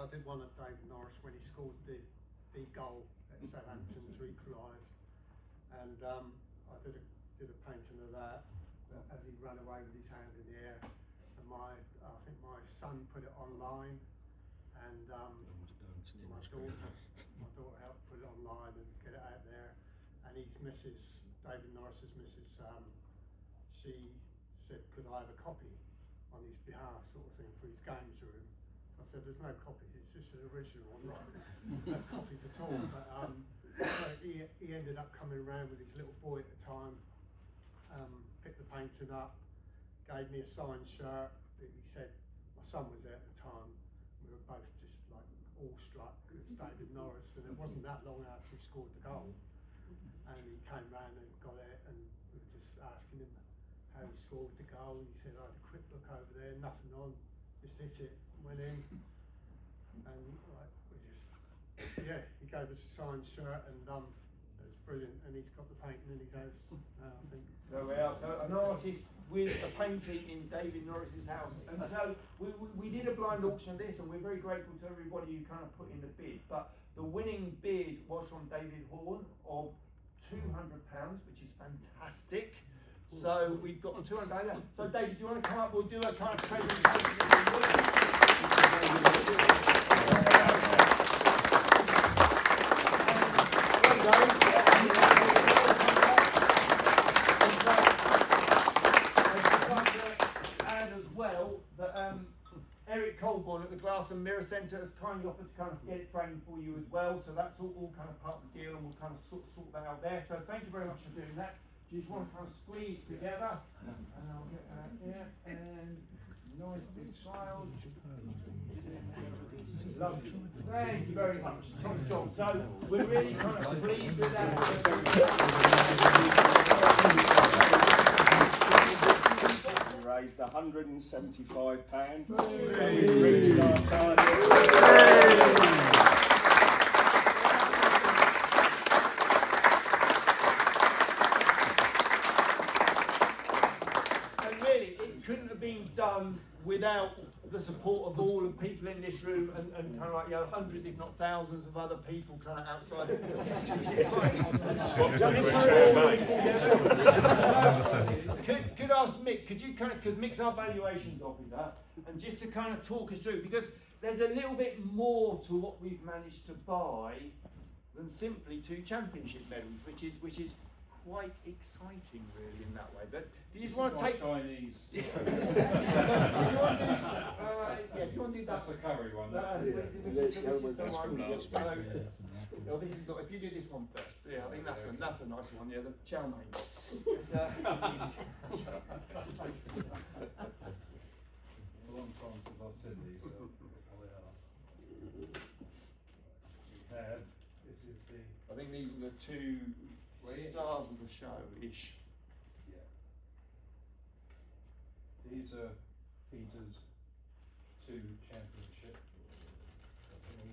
did one of David Norris when he scored the goal at Southampton to equalise, and I did a painting of that as he ran away with his hand in the air, and I think my son put it online, and my daughter helped put it online and get it out there, and his missus, David Norris's missus, she said, could I have a copy on his behalf, sort of thing, for his games room. I said, there's no copies, it's just an original one, there's no copies at all. But so he ended up coming around with his little boy at the time, picked the painting up, gave me a signed shirt. He said, my son was there at the time, we were both just like awestruck. It was David Norris, and it wasn't that long after he scored the goal. And he came round and got it, and we were just asking him how he scored the goal. He said, I had a quick look over there, nothing on, just hit it, went in. And like, we just, yeah, he gave us a signed shirt, and it was brilliant. And he's got the painting in his house now, I think. So we are, so an artist with a painting in David Norris's house. And so we did a blind auction of this, and we're very grateful to everybody who kind of put in the bid. But the winning bid was from David Horn of £200, which is fantastic. So we've got the £200 there. So David, do you want to come up? We'll do a kind of presentation. And as well that Eric Colborne at the Glass and Mirror Centre has kindly offered to kind of get it framed for you as well. So that's all kind of part of the deal, and we'll kind of sort that out there. So thank you very much for doing that. You just want to kind of squeeze together, and I'll get that here, and nice big smile. Lovely. Thank you very much. Tom. So we're really kind of pleased with that. We raised £175. Done without the support of all the people in this room and kind of like, hundreds if not thousands of other people kind of outside of the could ask Mick, could you kind of, because Mick's our valuations officer, and just to kind of talk us through, because there's a little bit more to what we've managed to buy than simply 2 championship medals, which is quite exciting, really, in that way. But do you just want to take Chinese? If you want to do that, That's the curry one. If you do this one first, yeah, I think that's a nice one. Yeah, the chow mein. It's a long time since I've seen these. So they are. We have. This is the. I think these are the 2 stars of the show-ish. Yeah. These are Peter's 2 championship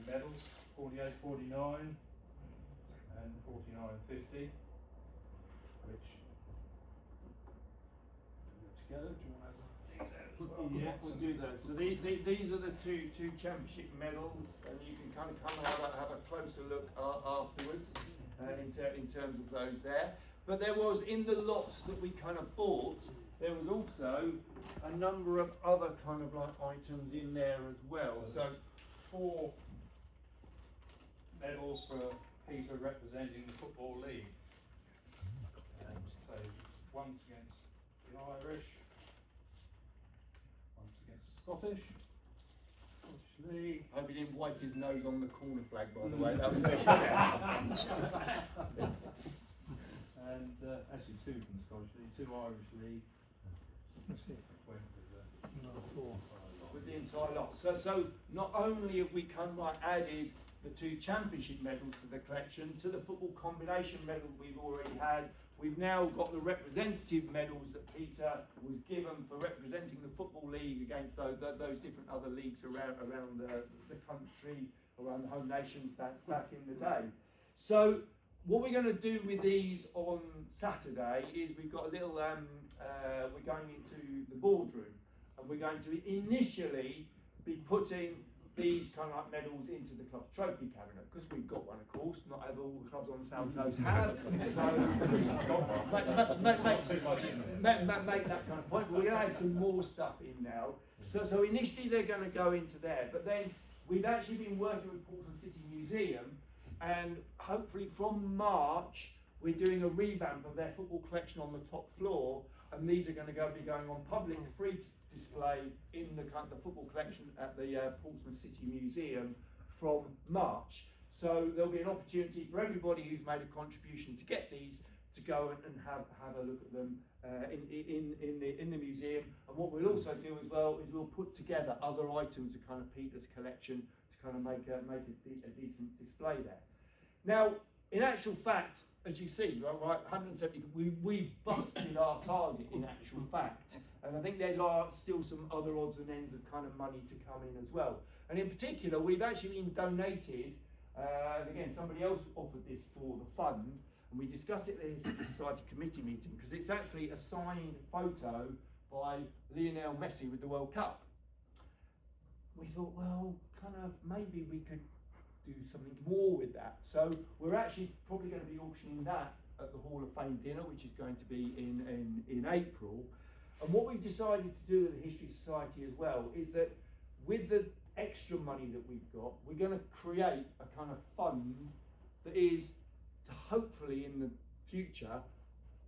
medals, 48-49 and 49-50, which together. Do you want to? Yeah, we'll do that. So these are the two championship medals, and you can kind of come and have a closer look afterwards in terms of those there. But there was, in the lots that we kind of bought, there was also a number of other kind of like items in there as well. So 4 medals for Peter representing the Football League. And so once against the Irish, once against the Scottish League. I hope he didn't wipe his nose on the corner flag, by the way. That was and actually 2 from the Scottish League, 2 Irish League. That's it. Went with Another 4. With the entire lot. So not only have we kind of like added the 2 championship medals to the collection, to the football combination medal we've already had, we've now got the representative medals that Peter was given for representing the Football League against those different other leagues around the country, around the home nations back in the day. So what we're going to do with these on Saturday is we've got a little, we're going into the boardroom, and we're going to initially be putting these kind of like medals into the club's trophy cabinet, because we've got one, of course, not as all the clubs on the South Coast have. So make that kind of point. But we're going to add some more stuff in now. So initially they're going to go into there, but then we've actually been working with Portsmouth City Museum, and hopefully from March we're doing a revamp of their football collection on the top floor, and these are going to be going on public free display in the football collection at the Portsmouth City Museum from March. So there'll be an opportunity for everybody who's made a contribution to get these to go and have a look at them in the museum. And what we'll also do as well is we'll put together other items of kind of Peter's collection to kind of make a decent display there. Now, in actual fact, as you see, right, 170, we busted our target in actual fact. And I think there are still some other odds and ends of kind of money to come in as well. And in particular, we've actually been donated, and again, somebody else offered this for the fund, and we discussed it at the History Society committee meeting, because it's actually a signed photo by Lionel Messi with the World Cup. We thought, well, kind of maybe we could do something more with that. So we're actually probably going to be auctioning that at the Hall of Fame dinner, which is going to be in April. And what we've decided to do with the History Society as well is that with the extra money that we've got, we're going to create a kind of fund that is to hopefully in the future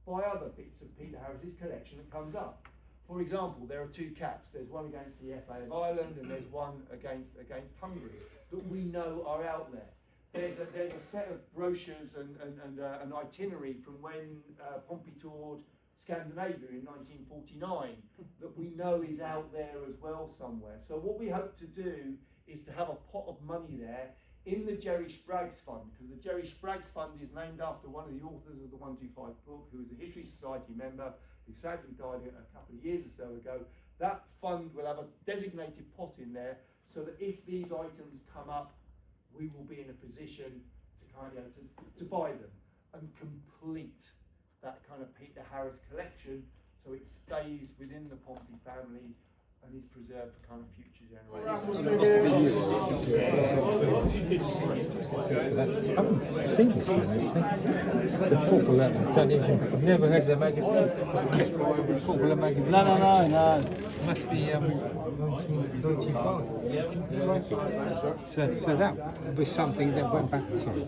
buy other bits of Peter Harris's collection that comes up. For example, there are two caps. There's one against the FA of Ireland, and there's one against Hungary that we know are out there. There's a set of brochures and an itinerary from when Pompey toured Scandinavia in 1949 that we know is out there as well somewhere. So what we hope to do is to have a pot of money there in the Jerry Spraggs Fund, because the Jerry Spraggs Fund is named after one of the authors of the 125 book, who was a History Society member, who sadly died a couple of years or so ago. That fund will have a designated pot in there, so that if these items come up, we will be in a position to kind of to buy them and complete that kind of Peter Harris collection, so it stays within the Pompey family and is preserved for kind of future generations. I haven't seen this one, actually. The footballer, I've never heard the magazine. Footballer magazine. No. Must be 1995. So that was something that went back. Sorry.